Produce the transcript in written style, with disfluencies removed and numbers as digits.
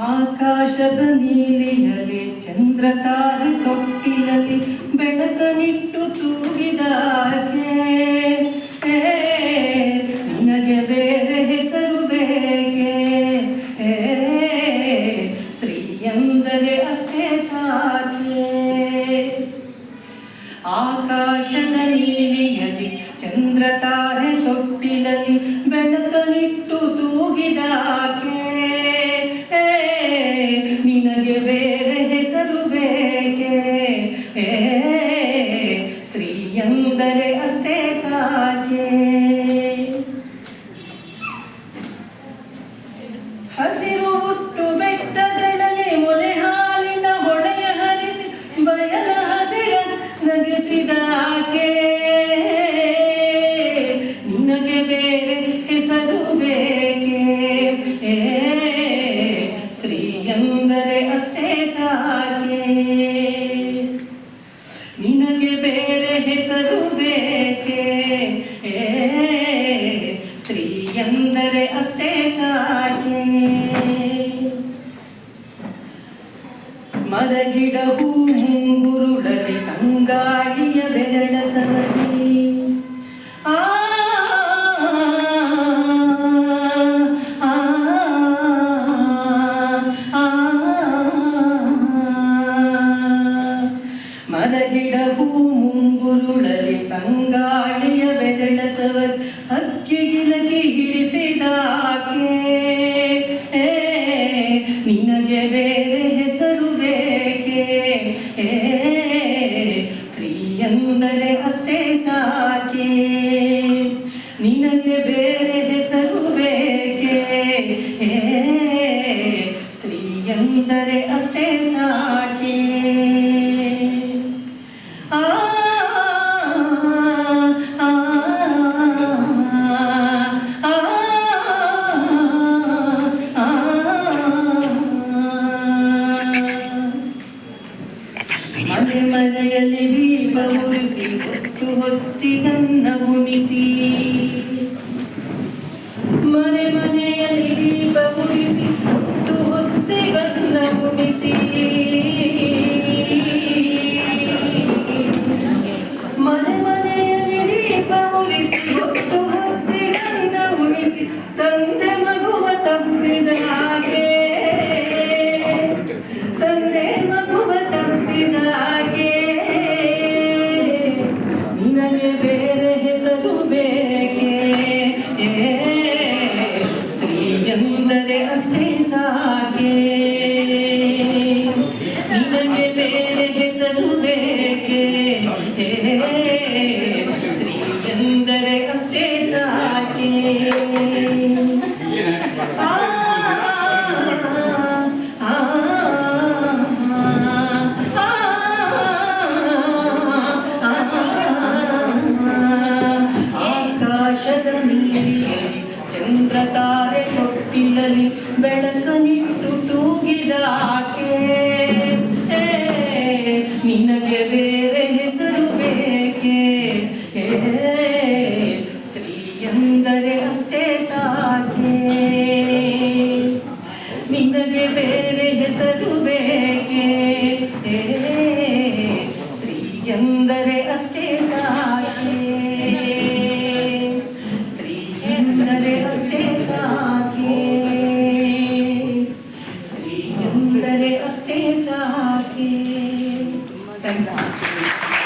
ಆಕಾಶದ ನೀಲಿಯಲಿ ಚಂದ್ರ ತಾರೆ ತೊಟ್ಟಿಲಲಿ ಬೆಳಕನಿಟ್ಟು ತೂಗಿದಾಗೆ ನಿನಗೆ ಬೇರೆ ಹೆಸರು ಬೇಕೆ ಸ್ತ್ರೀ ಎಂದರೆ ಅಷ್ಟೇ ಸಾಕೆ. ಆಕಾಶದ ನೀಲಿಯಲಿ ಚಂದ್ರ ತಾರೆ ತೊಟ್ಟಿಲಲಿ ಬೆಳಕನಿಟ್ಟು ತೂಗಿದಾಗೆ ನಿನಗೆ ಬೇರೆ ಹೆಸರು ಬೇಕೆ ಸ್ತ್ರೀ ಎಂದರೆ ಅಷ್ಟೇ ಸಾಕೆ. ಹಸಿರು ಹುಟ್ಟು ಬೆಟ್ಟಗಳಲ್ಲಿ ಮೊಲೆ ಹಾಲಿನ ಹೊಳೆಯ ಹರಿಸಿ ಬಯಲ ಹಸಿರ ನಗಿಸಿದಾಕೆ ನಿನಗೆ ಬೇರೆ ಹೆಸರು ಬೇಕೆ ಸ್ತ್ರೀ ಎಂದರೆ ಅಷ್ಟೇ ಸಾಕೆ. ನಿನಗೆ ಬೇರೆ ಹೆಸರು ಬೇಕೆ ಸ್ತ್ರೀ ಎಂದರೆ ಅಷ್ಟೇ ಸಾಕೆ. ಮರಗಿಡ ಹೂ ಮುಂಗುರುಳಲಿ ತಂಗಾಳಿಯ ಬೆರಳ ಸವರಿ ಮರಗಿಡ ಹೂ ಮುಂಗುರುಳಲಿ ತಂಗಾಳಿಯ ಬೆರಳ ಸವರಿ ಹಕ್ಕಿಗಿಲಗಿ ಹಿಡಿಸಿದಾಕೆ ನಿನಗೆ ಬೇರೆ ಹೆಸರು ಬೇಕೆ ಸ್ತ್ರೀ ಎಂದರೆ ಅಷ್ಟೇ ಸಾಕೆ. ನಿನಗೆ ಬೇರೆ ಹೆಸರು ಬೇಕೆ ಸ್ತ್ರೀ ಎಂದರೆ ಅಷ್ಟೇ ಸಾಕೆ. ಮನೆ ಮನೆಯಲ್ಲಿ ದೀಪ ಉರಿಸಿ ಹೊತ್ತು ಹೊತ್ತಿಗನ್ನ ಉಣಿಸಿ ಮನೆ ಮನೆಯಲ್ಲಿ ದೀಪ ಉರಿಸಿ ಹೊತ್ತು ಹೊತ್ತಿಗನ್ನ ಉಣಿಸಿ ಮನೆ ಮನೆಯಲ್ಲಿ ದೀಪ ಉರಿಸಿ ಹೊತ್ತು ಹೊತ್ತಿಗನ್ನ ಉಣಿಸಿ ತಂದೆ ಮಗುವ ತಪ್ಪಿದ ಹಾಗೆ ತಂದೆ ಮಗುವ ತಪ್ಪಿದ ಹಾಗೆ ನಿನಗೆ ಬೇರೆ ಹೆಸರು ಬೇಕೆ ಸ್ತ್ರೀ ಎಂದರೆ ಅಷ್ಟೇ ಸಾಕೆ. ನಿನಗೆ ಬೇರೆ ಹೆಸರು ಬೇಕೆ ಸ್ತ್ರೀ ಎಂದರೆ ಅಷ್ಟೇ ಸಾಕೆ. ಆಕಾಶದ ನೀಲಿಯಲಿ ಚಂದ್ರ ತಾರೆ ತೊಟ್ಟಿಲಲಿ ಬೆಳಕನಿಟ್ಟು ತೂಗಿದಾಕೆ ನಿನಗೆ ಬೇರೆ ಹೆಸರು ಬೇಕೆ ಸ್ತ್ರೀ ಎಂದರೆ ಅಷ್ಟೇ ಸಾಕೆ. ನಿನಗೆ ಬೇರೆ ಹೆಸರು ಬೇಕೆ ಸ್ತ್ರೀ ಎಂದರೆ ಅಷ್ಟೇ ಸಾಕೆ. ಸ್ತ್ರೀ ಎಂದರೆ ಅಷ್ಟೇ ಸಾಕೆ. ಸ್ತ್ರೀ ಎಂದರೆ ಅಷ್ಟೇ ಸಾಕೆ. ಧನ್ಯವಾದ.